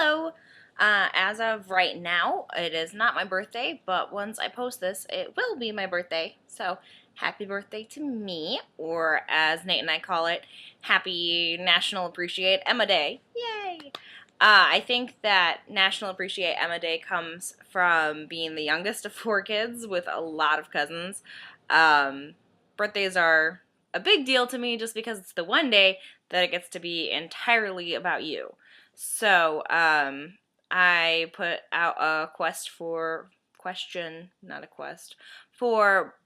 Hello! As of right now, it is not my birthday, but once I post this, it will be my birthday. So, happy birthday to me, or as Nate and I call it, Happy National Appreciate Emma Day. Yay! I think that National Appreciate Emma Day comes from being the youngest of 4 kids with a lot of cousins. Birthdays are a big deal to me just because it's the one day that it gets to be entirely about you. So, I put out a for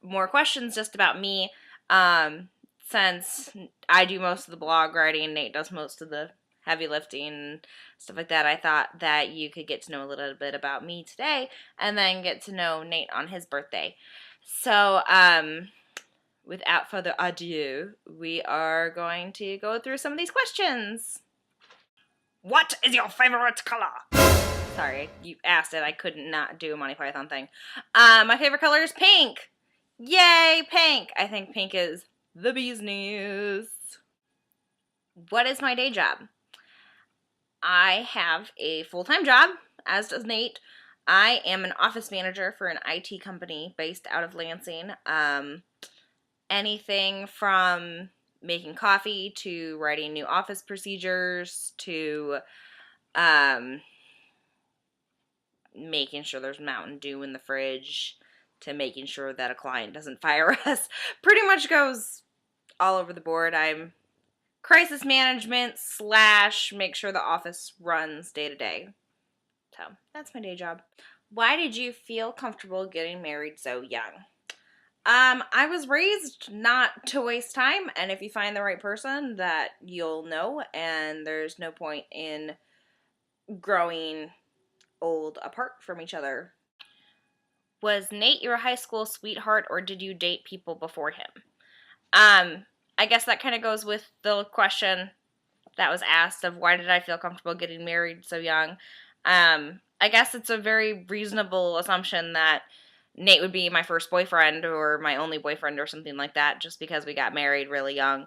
more questions just about me, since I do most of the blog writing, Nate does most of the heavy lifting and stuff like that. I thought that you could get to know a little bit about me today and then get to know Nate on his birthday. So, without further ado, we are going to go through some of these questions. What is your favorite color? Sorry, you asked it. I could not do a Monty Python thing. My favorite color is pink. Yay, pink! I think pink is the bee's knees. What is my day job? I have a full-time job, as does Nate. I am an office manager for an IT company based out of Lansing. Anything from making coffee to writing new office procedures to making sure there's Mountain Dew in the fridge to making sure that a client doesn't fire us. Pretty much goes all over the board. I'm crisis management / make sure the office runs day to day. So that's my day job. Why did you feel comfortable getting married so young? I was raised not to waste time, and if you find the right person, that you'll know, and there's no point in growing old apart from each other. Was Nate your high school sweetheart, or did you date people before him? I guess that kind of goes with the question that was asked of why did I feel comfortable getting married so young. I guess it's a very reasonable assumption that Nate would be my first boyfriend or my only boyfriend or something like that just because we got married really young.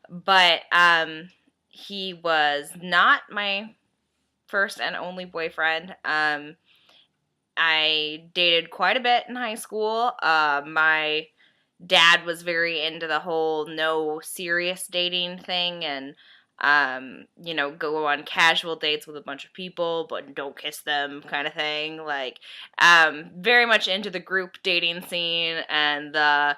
But he was not my first and only boyfriend. I dated quite a bit in high school. My dad was very into the whole no serious dating thing and go on casual dates with a bunch of people, but don't kiss them kind of thing. Like, very much into the group dating scene and the,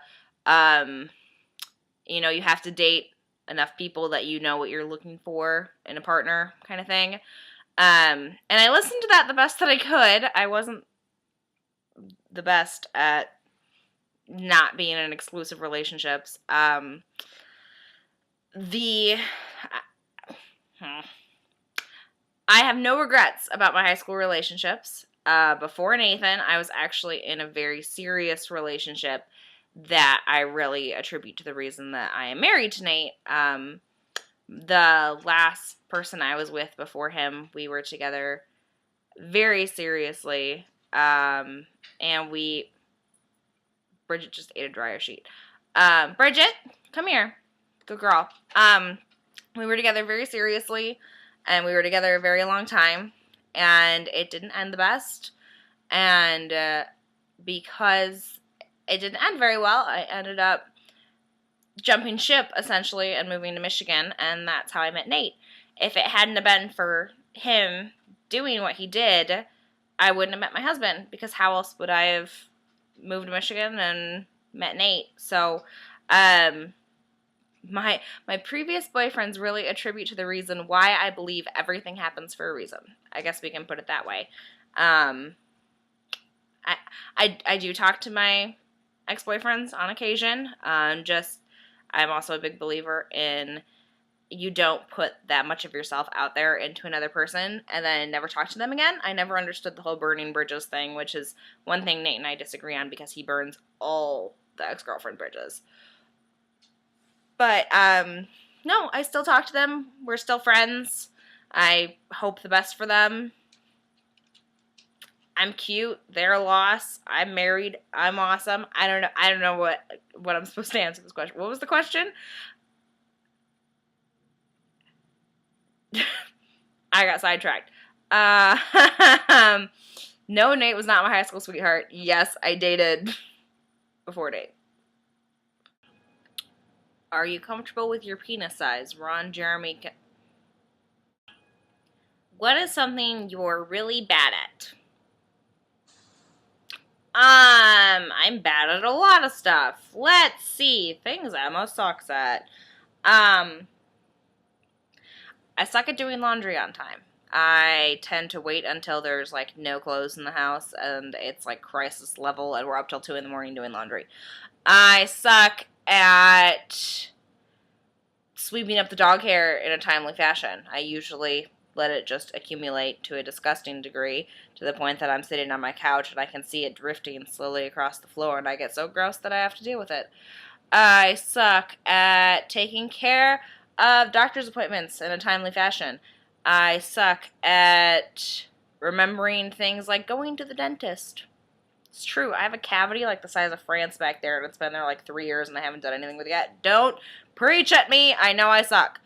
you have to date enough people that you know what you're looking for in a partner kind of thing. And I listened to that the best that I could. I wasn't the best at not being in exclusive relationships. I have no regrets about my high school relationships. Before Nathan, I was actually in a very serious relationship that I really attribute to the reason that I am married to Nate. The last person I was with before him, we were together very seriously, and Bridget just ate a dryer sheet. Bridget, come here. Good girl. We were together very seriously, and we were together a very long time, and it didn't end the best, and because it didn't end very well, I ended up jumping ship, essentially, and moving to Michigan, and that's how I met Nate. If it hadn't have been for him doing what he did, I wouldn't have met my husband, because how else would I have moved to Michigan and met Nate? So, my previous boyfriends really attribute to the reason why I believe everything happens for a reason. I guess we can put it that way. I do talk to my ex-boyfriends on occasion. I'm also a big believer in you don't put that much of yourself out there into another person and then never talk to them again. I never understood the whole burning bridges thing, which is one thing Nate and I disagree on because he burns all the ex-girlfriend bridges. But, no, I still talk to them. We're still friends. I hope the best for them. I'm cute. They're a loss. I'm married. I'm awesome. I don't know what I'm supposed to answer this question. What was the question? I got sidetracked. Uh, no, Nate was not my high school sweetheart. Yes, I dated before date. Are you comfortable with your penis size? Ron Jeremy. What is something you're really bad at? I'm bad at a lot of stuff. Let's see. Things Emma sucks at. Um, I suck at doing laundry on time. I tend to wait until there's like no clothes in the house and it's like crisis level and we're up till 2 in the morning doing laundry. I suck at sweeping up the dog hair in a timely fashion. I usually let it just accumulate to a disgusting degree to the point that I'm sitting on my couch and I can see it drifting slowly across the floor and I get so gross that I have to deal with it. I suck at taking care of doctor's appointments in a timely fashion. I suck at remembering things like going to the dentist. It's true. I have a cavity like the size of France back there, and it's been there like 3 years, and I haven't done anything with it yet. Don't preach at me. I know I suck.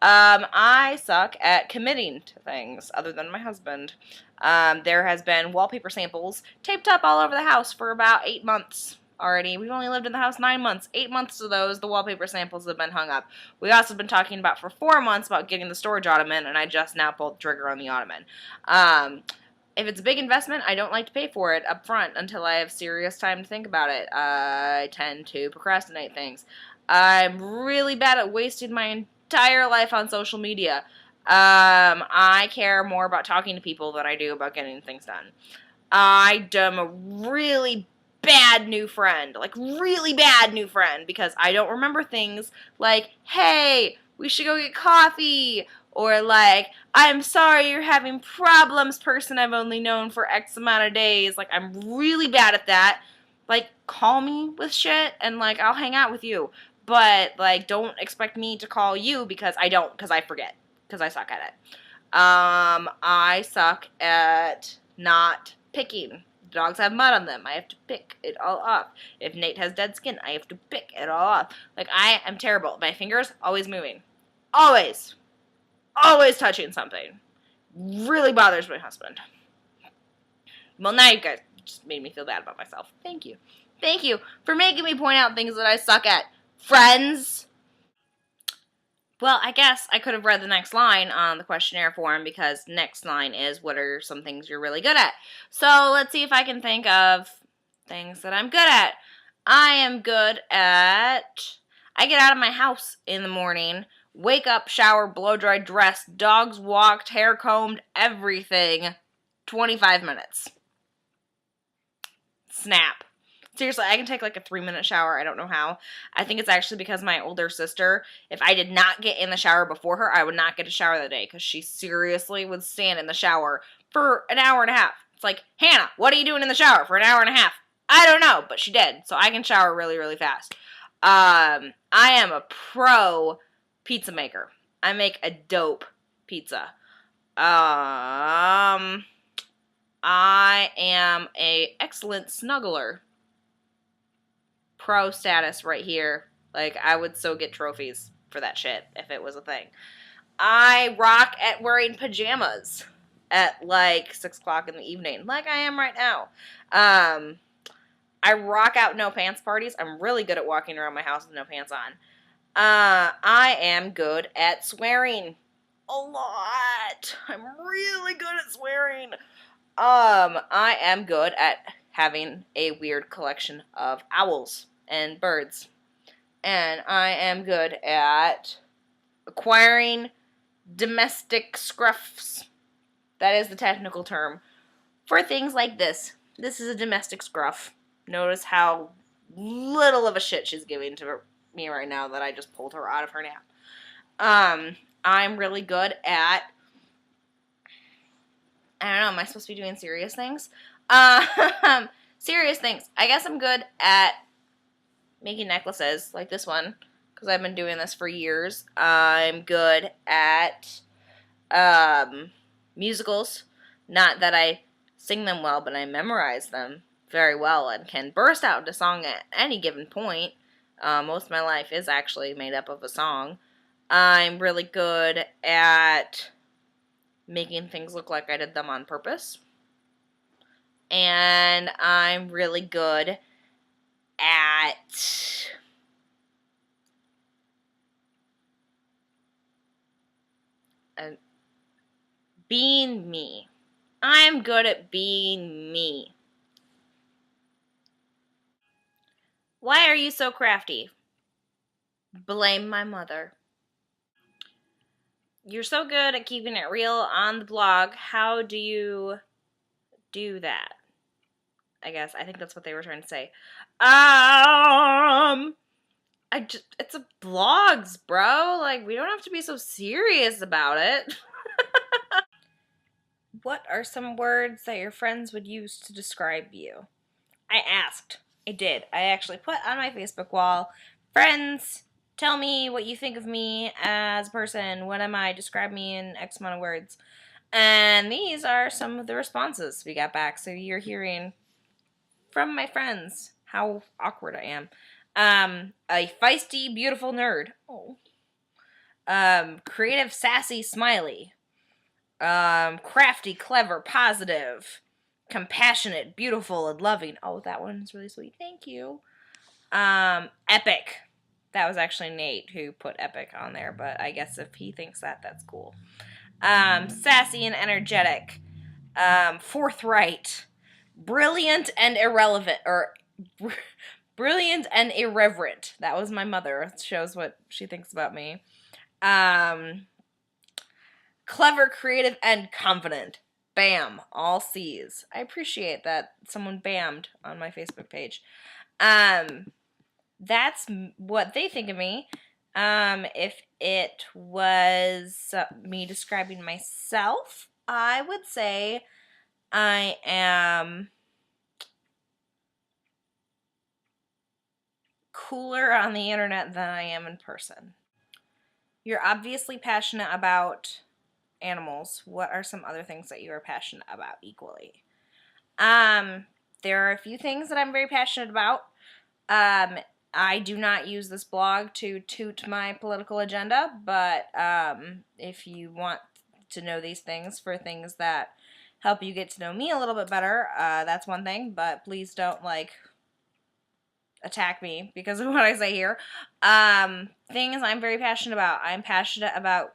I suck at committing to things other than my husband. There has been wallpaper samples taped up all over the house for about 8 months already. We've only lived in the house 9 months. 8 months of those, the wallpaper samples have been hung up. We also been talking about for 4 months about getting the storage ottoman, and I just now pulled the trigger on the ottoman. If it's a big investment, I don't like to pay for it up front until I have serious time to think about it. I tend to procrastinate things. I'm really bad at wasting my entire life on social media. I care more about talking to people than I do about getting things done. I am a really bad new friend, like really bad new friend, because I don't remember things like, hey, we should go get coffee, or like, I'm sorry you're having problems, person I've only known for X amount of days. Like, I'm really bad at that. Like, call me with shit, and like, I'll hang out with you. But like, don't expect me to call you because I don't, because I forget, because I suck at it. I suck at not picking. Dogs have mud on them. I have to pick it all off. If Nate has dead skin, I have to pick it all off. Like, I am terrible. My fingers always moving. Always. Always touching something. Really bothers my husband. Well, now you guys just made me feel bad about myself. Thank you. Thank you for making me point out things that I suck at. Friends. Well, I guess I could have read the next line on the questionnaire form because next line is what are some things you're really good at. So let's see if I can think of things that I'm good at. I am good at, I get out of my house in the morning, wake up, shower, blow dry, dress, dogs walked, hair combed, everything, 25 minutes. Snap. Seriously, I can take like a 3-minute shower. I don't know how. I think it's actually because my older sister, if I did not get in the shower before her, I would not get a shower that day because she seriously would stand in the shower for an hour and a half. It's like, Hannah, what are you doing in the shower for an hour and a half? I don't know, but she did. So I can shower really, really fast. I am a pro pizza maker. I make a dope pizza. I am a excellent snuggler. Pro status right here. Like, I would so get trophies for that shit if it was a thing. I rock at wearing pajamas at like 6 o'clock in the evening, like I am right now. I rock out no pants parties. I'm really good at walking around my house with no pants on. I am good at swearing a lot. I'm really good at swearing. I am good at having a weird collection of owls and birds. And I am good at acquiring domestic scruffs. That is the technical term for things like this. This is a domestic scruff. Notice how little of a shit she's giving to me right now that I just pulled her out of her nap. I'm really good at, I don't know, am I supposed to be doing serious things? Serious things. I guess I'm good at making necklaces like this one because I've been doing this for years. I'm good at musicals. Not that I sing them well, but I memorize them very well and can burst out into song at any given point. Most of my life is actually made up of a song. I'm really good at making things look like I did them on purpose. And I'm really good at being me. I'm good at being me. Why are you so crafty? Blame my mother. You're so good at keeping it real on the blog. How do you do that? I think that's what they were trying to say. It's a blogs, bro. Like, we don't have to be so serious about it. What are some words that your friends would use to describe you? I asked. I did. I actually put on my Facebook wall, friends, tell me what you think of me as a person. What am I? Describe me in X amount of words. And these are some of the responses we got back. So you're hearing from my friends how awkward I am. A feisty, beautiful nerd. Oh. Creative, sassy, smiley. Crafty, clever, positive. Compassionate, beautiful, and loving. Oh, that one's really sweet. Thank you. Epic. That was actually Nate who put epic on there, but I guess if he thinks that, that's cool. Sassy and energetic. Forthright. Brilliant and irrelevant. Brilliant and irreverent. That was my mother. It shows what she thinks about me. Clever, creative, and confident. Bam. All C's. I appreciate that someone bammed on my Facebook page. That's what they think of me. If it was me describing myself, I would say I am cooler on the internet than I am in person. You're obviously passionate about animals. What are some other things that you are passionate about equally? There are a few things that I'm very passionate about. I do not use this blog to toot my political agenda, but if you want to know these things for things that help you get to know me a little bit better, that's one thing, but please don't, attack me because of what I say here. Things I'm very passionate about. I'm passionate about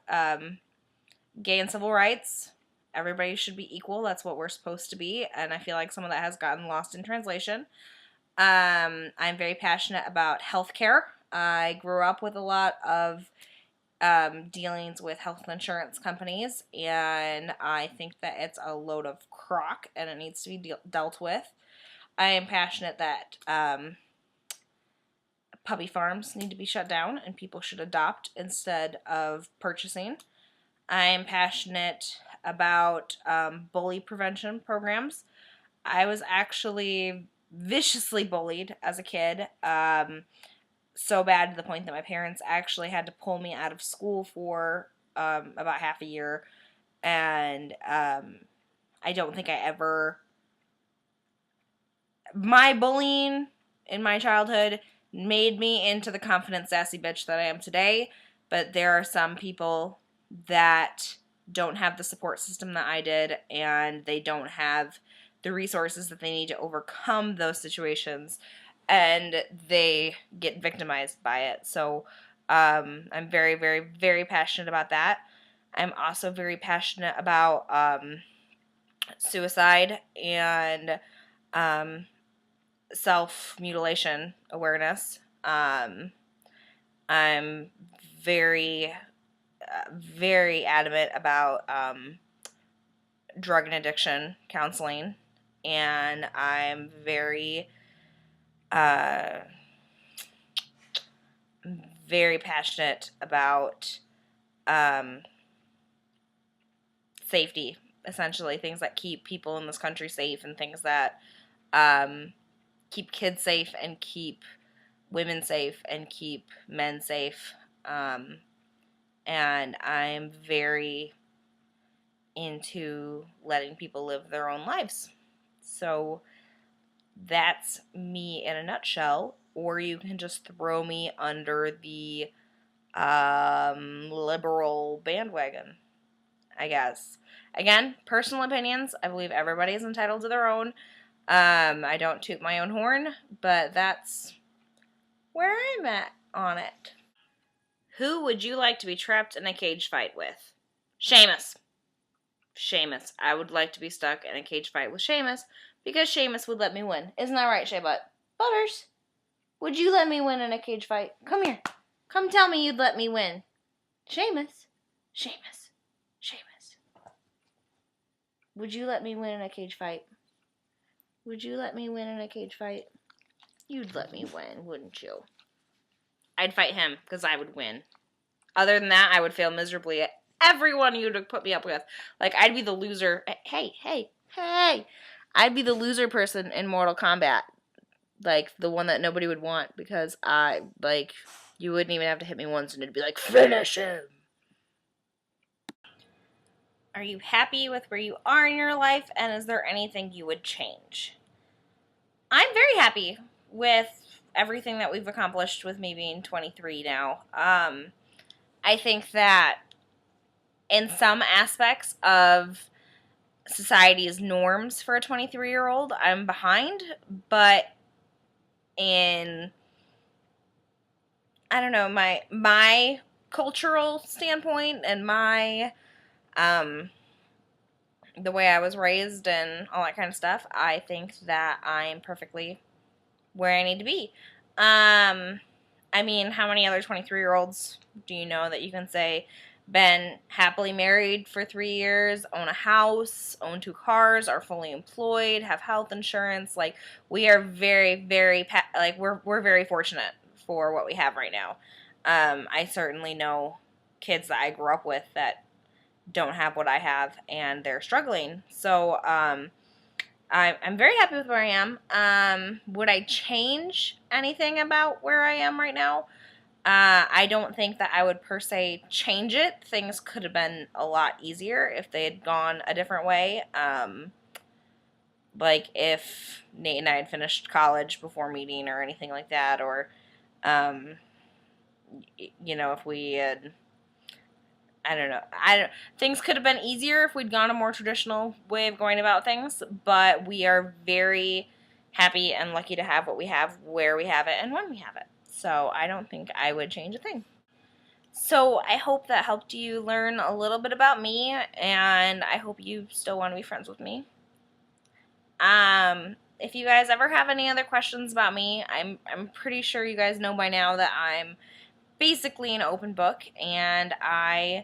gay and civil rights. Everybody should be equal. That's what we're supposed to be, and I feel like some of that has gotten lost in translation. I'm very passionate about healthcare. I grew up with a lot of dealings with health insurance companies, and I think that it's a load of crock and it needs to be dealt with. I am passionate that puppy farms need to be shut down and people should adopt instead of purchasing. I am passionate about bully prevention programs. I was actually viciously bullied as a kid, so bad to the point that my parents actually had to pull me out of school for about half a year, and I don't think I ever... My bullying in my childhood made me into the confident, sassy bitch that I am today, but there are some people that don't have the support system that I did, and they don't have the resources that they need to overcome those situations, and they get victimized by it. So I'm very, very, very passionate about that. I'm also very passionate about suicide and self-mutilation awareness. I'm very, very adamant about drug and addiction counseling, and I'm very, very passionate about safety, essentially, things that keep people in this country safe and things that keep kids safe and keep women safe and keep men safe. And I'm very into letting people live their own lives. So that's me in a nutshell. Or you can just throw me under the liberal bandwagon. I guess. Again, personal opinions. I believe everybody is entitled to their own. I don't toot my own horn, but that's where I'm at on it. Who would you like to be trapped in a cage fight with? Sheamus. Sheamus. I would like to be stuck in a cage fight with Sheamus because Sheamus would let me win. Isn't that right, Shea Butt? Butters, would you let me win in a cage fight? Come here. Come tell me you'd let me win. Sheamus. Sheamus. Sheamus. Would you let me win in a cage fight? Would you let me win in a cage fight? You'd let me win, wouldn't you? I'd fight him because I would win. Other than that, I would fail miserably at everyone you'd put me up with. Like, I'd be the loser. Hey. I'd be the loser person in Mortal Kombat. Like, the one that nobody would want because you wouldn't even have to hit me once and it'd be like, finish him. Are you happy with where you are in your life, and is there anything you would change? I'm very happy with everything that we've accomplished with me being 23 now. I think that in some aspects of society's norms for a 23-year-old, I'm behind, but in, I don't know, my cultural standpoint and my the way I was raised and all that kind of stuff, I think that I'm perfectly where I need to be. I mean, how many other 23-year-olds do you know that you can say been happily married for 3 years, own a house, own 2 cars, are fully employed, have health insurance? Like, we are very, very, we're very fortunate for what we have right now. I certainly know kids that I grew up with that don't have what I have, and they're struggling. So, I'm very happy with where I am. Would I change anything about where I am right now? I don't think that I would per se change it. Things could have been a lot easier if they had gone a different way. Like if Nate and I had finished college before meeting or anything like that, or, if we had, I don't know. Things could have been easier if we'd gone a more traditional way of going about things, but we are very happy and lucky to have what we have, where we have it, and when we have it. So I don't think I would change a thing. So I hope that helped you learn a little bit about me, and I hope you still want to be friends with me. If you guys ever have any other questions about me, I'm pretty sure you guys know by now that I'm basically an open book, and I'm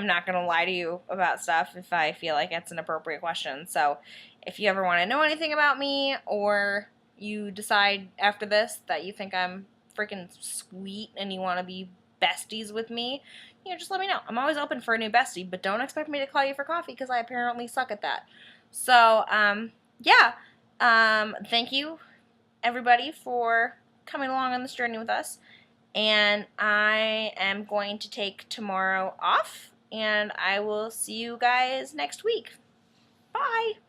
not going to lie to you about stuff if I feel like it's an appropriate question. So if you ever want to know anything about me, or you decide after this that you think I'm freaking sweet and you want to be besties with me, just let me know. I'm always open for a new bestie, but don't expect me to call you for coffee because I apparently suck at that. So, yeah. Thank you, everybody, for coming along on this journey with us. And I am going to take tomorrow off, and I will see you guys next week. Bye!